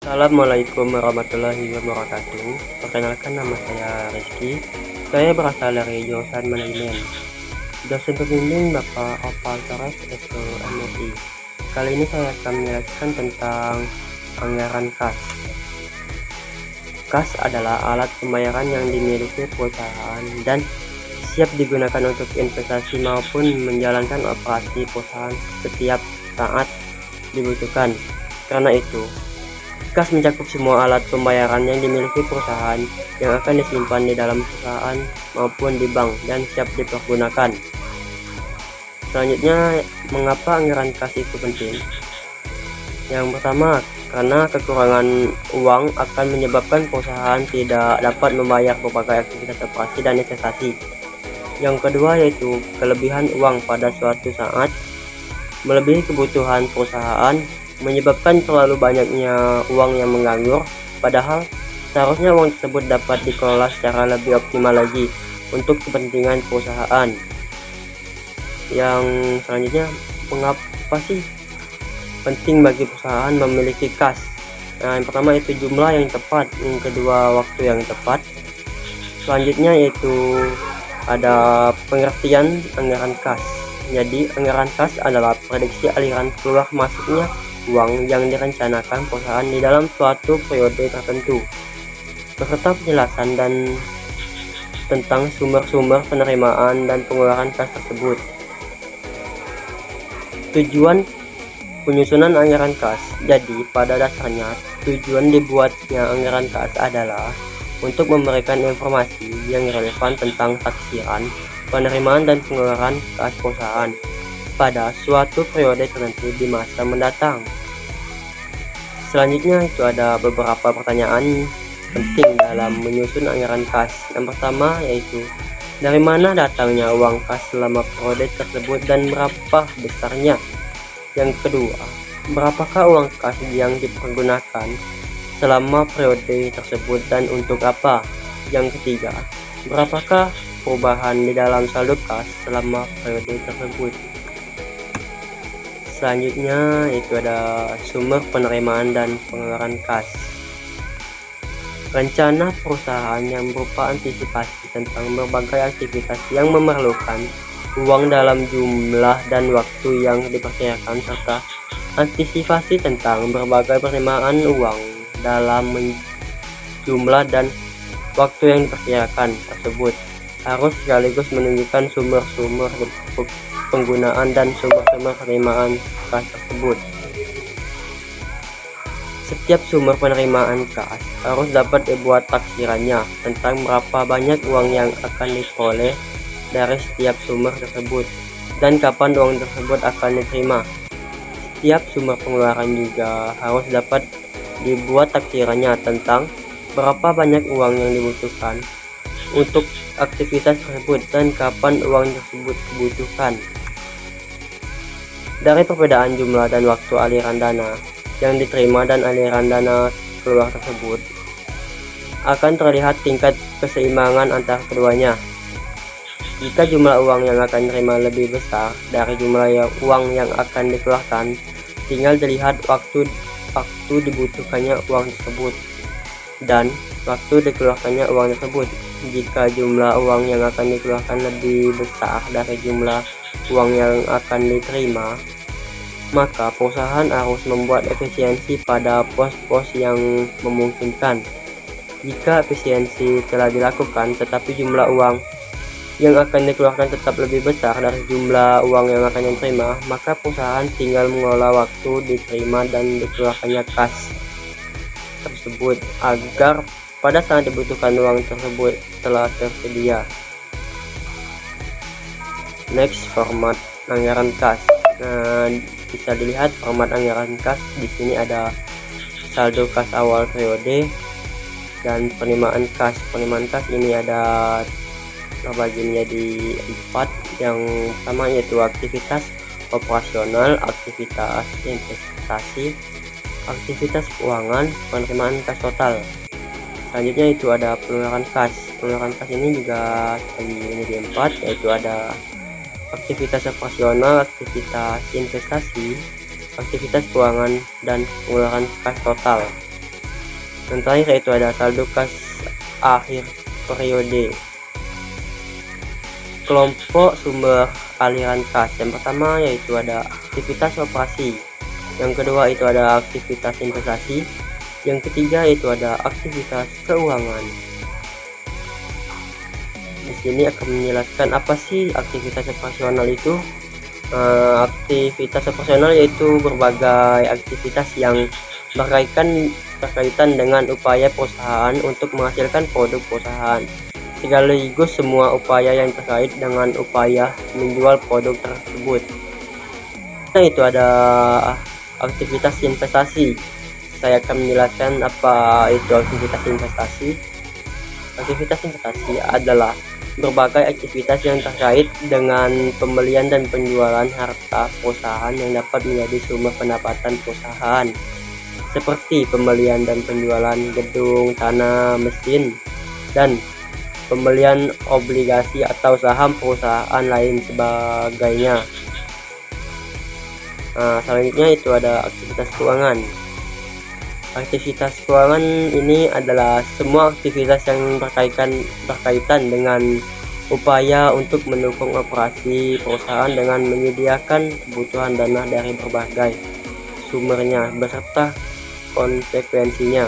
Assalamualaikum warahmatullahi wabarakatuh. Perkenalkan, nama saya Rizky. Saya berasal dari jurusan manajemen. Dosen pembimbing Bapak Opal Torres SO MSI. Kali ini saya akan menjelaskan tentang anggaran kas. Kas adalah alat pembayaran yang dimiliki perusahaan dan siap digunakan untuk investasi maupun menjalankan operasi perusahaan setiap saat dibutuhkan. Karena itu, kas mencakup semua alat pembayaran yang dimiliki perusahaan yang akan disimpan di dalam perusahaan maupun di bank dan siap dipergunakan. Selanjutnya, mengapa anggaran kas itu penting? Yang pertama, karena kekurangan uang akan menyebabkan perusahaan tidak dapat membayar berbagai aktivitas operasi dan investasi. Yang kedua yaitu kelebihan uang pada suatu saat melebihi kebutuhan perusahaan, menyebabkan terlalu banyaknya uang yang menganggur, padahal seharusnya uang tersebut dapat dikelola secara lebih optimal lagi untuk kepentingan perusahaan. Yang selanjutnya, mengapa sih penting bagi perusahaan memiliki kas? Yang pertama itu jumlah yang tepat, yang kedua waktu yang tepat. Selanjutnya yaitu ada pengertian anggaran kas. Jadi anggaran kas adalah prediksi aliran keluar masuknya uang yang direncanakan perusahaan di dalam suatu periode tertentu, beserta penjelasan dan tentang sumber-sumber penerimaan dan pengeluaran kas tersebut. Tujuan penyusunan anggaran kas. Jadi pada dasarnya tujuan dibuatnya anggaran kas adalah untuk memberikan informasi yang relevan tentang taksiran, penerimaan dan pengeluaran kas perusahaan pada suatu periode tertentu di masa mendatang. Selanjutnya itu ada beberapa pertanyaan penting dalam menyusun anggaran kas. Yang pertama yaitu, dari mana datangnya uang kas selama periode tersebut dan berapa besarnya? Yang kedua, berapakah uang kas yang dipergunakan selama periode tersebut dan untuk apa? Yang ketiga, berapakah perubahan di dalam saldo kas selama periode tersebut? Selanjutnya itu ada sumber penerimaan dan pengeluaran kas. Rencana perusahaan yang berupa antisipasi tentang berbagai aktivitas yang memerlukan uang dalam jumlah dan waktu yang diperkirakan, serta antisipasi tentang berbagai penerimaan uang dalam jumlah dan waktu yang diperkirakan tersebut harus sekaligus menunjukkan sumber-sumber penggunaan dan sumber-sumber penerimaan kas tersebut. Setiap sumber penerimaan kas harus dapat dibuat taksirannya tentang berapa banyak uang yang akan diperoleh dari setiap sumber tersebut dan kapan uang tersebut akan diterima. Setiap sumber pengeluaran juga harus dapat dibuat taksirannya tentang berapa banyak uang yang dibutuhkan untuk aktivitas tersebut dan kapan uang tersebut dibutuhkan. Dari perbedaan jumlah dan waktu aliran dana yang diterima dan aliran dana keluar tersebut, akan terlihat tingkat keseimbangan antara keduanya. Jika jumlah uang yang akan diterima lebih besar dari jumlah uang yang akan dikeluarkan, tinggal dilihat waktu dibutuhkannya uang tersebut dan waktu dikeluarkannya uang tersebut. Jika jumlah uang yang akan dikeluarkan lebih besar dari jumlah uang yang akan diterima, maka perusahaan harus membuat efisiensi pada pos-pos yang memungkinkan. Jika efisiensi telah dilakukan tetapi jumlah uang yang akan dikeluarkan tetap lebih besar dari jumlah uang yang akan diterima, maka perusahaan tinggal mengelola waktu diterima dan dikeluarkannya kas tersebut agar pada saat dibutuhkan uang tersebut telah tersedia. Next, format anggaran kas. Nah, bisa dilihat format anggaran kas. Di sini ada saldo kas awal periode dan penerimaan kas. Penerimaan kas ini ada terbagi menjadi 4. Yang pertama yaitu aktivitas operasional, aktivitas investasi, aktivitas keuangan, penerimaan kas total. Selanjutnya itu ada pengeluaran kas. Pengeluaran kas ini juga terbagi menjadi 4, yaitu ada aktivitas operasional, aktivitas investasi, aktivitas keuangan, dan pengeluaran kas total. Dan terakhir itu ada saldo kas akhir periode. Kelompok sumber aliran kas yang pertama yaitu ada aktivitas operasi, yang kedua itu ada aktivitas investasi, yang ketiga itu ada aktivitas keuangan. Di sini akan menjelaskan apa sih aktivitas operasional itu. Aktivitas operasional yaitu berbagai aktivitas yang berkaitan dengan upaya perusahaan untuk menghasilkan produk perusahaan, sekaligus semua upaya yang terkait dengan upaya menjual produk tersebut. Nah, itu ada aktivitas investasi. Saya akan menjelaskan apa itu aktivitas investasi. Aktivitas investasi adalah berbagai aktivitas yang terkait dengan pembelian dan penjualan harta perusahaan yang dapat menjadi sumber pendapatan perusahaan, seperti pembelian dan penjualan gedung, tanah, mesin, dan pembelian obligasi atau saham perusahaan lain sebagainya. Selanjutnya itu ada aktivitas keuangan. Aktivitas keuangan ini adalah semua aktivitas yang berkaitan dengan upaya untuk mendukung operasi perusahaan dengan menyediakan kebutuhan dana dari berbagai sumbernya beserta konsekuensinya.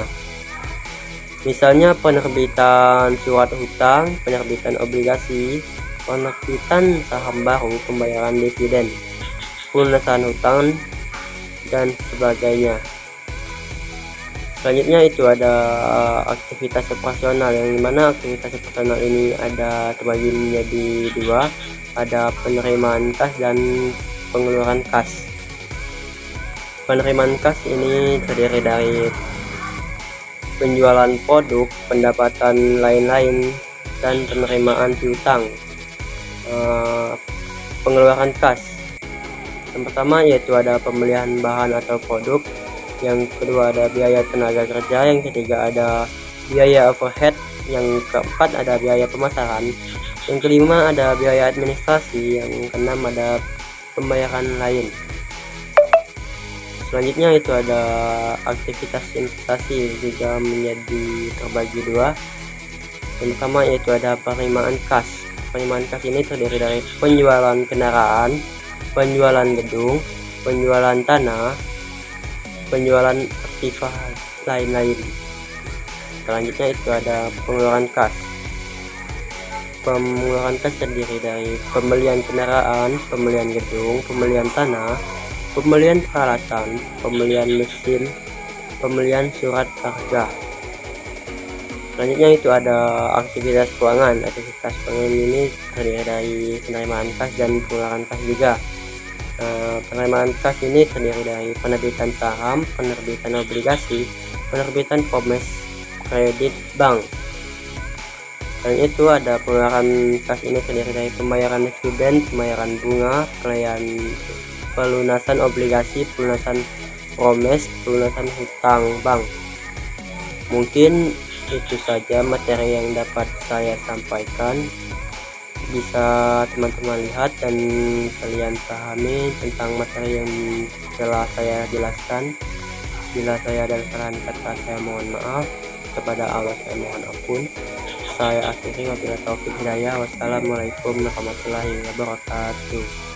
Misalnya penerbitan surat hutang, penerbitan obligasi, penerbitan saham baru, pembayaran dividen, pelunasan hutang, dan sebagainya. Selanjutnya itu ada aktivitas operasional, yang mana aktivitas operasional ini ada terbagi menjadi dua, ada penerimaan kas dan pengeluaran kas. Penerimaan kas ini terdiri dari penjualan produk, pendapatan lain-lain, dan penerimaan piutang. Pengeluaran kas yang pertama yaitu ada pembelian bahan atau produk, yang kedua ada biaya tenaga kerja, yang ketiga ada biaya overhead, yang keempat ada biaya pemasaran, yang kelima ada biaya administrasi, yang keenam ada pembayaran lain. Selanjutnya itu ada aktivitas investasi, juga menjadi terbagi dua. Yang pertama yaitu ada penerimaan kas. Penerimaan kas ini terdiri dari penjualan kendaraan, penjualan gedung, penjualan tanah, penjualan aktiva lain-lain. Selanjutnya itu ada pengeluaran kas. Pengeluaran kas terdiri dari pembelian kendaraan, pembelian gedung, pembelian tanah, pembelian peralatan, pembelian mesin, pembelian surat harga. Selanjutnya itu ada aktivitas keuangan. Aktivitas keuangan ini terdiri dari penerimaan kas dan pengeluaran kas juga. Penerimaan kas ini terdiri dari penerbitan saham, penerbitan obligasi, penerbitan promes kredit bank. Dan itu ada pengeluaran kas ini terdiri dari pembayaran dividen, pembayaran bunga, pelunasan obligasi, pelunasan promes, pelunasan hutang bank. Mungkin itu saja materi yang dapat saya sampaikan. Bisa teman-teman lihat dan kalian pahami tentang materi yang telah saya jelaskan. Bila saya ada kesalahan kata, saya mohon maaf. Kepada Allah saya mohon ampun. Saya akhiri, wabillahi taufiq hidayah. Wassalamualaikum warahmatullahi wabarakatuh.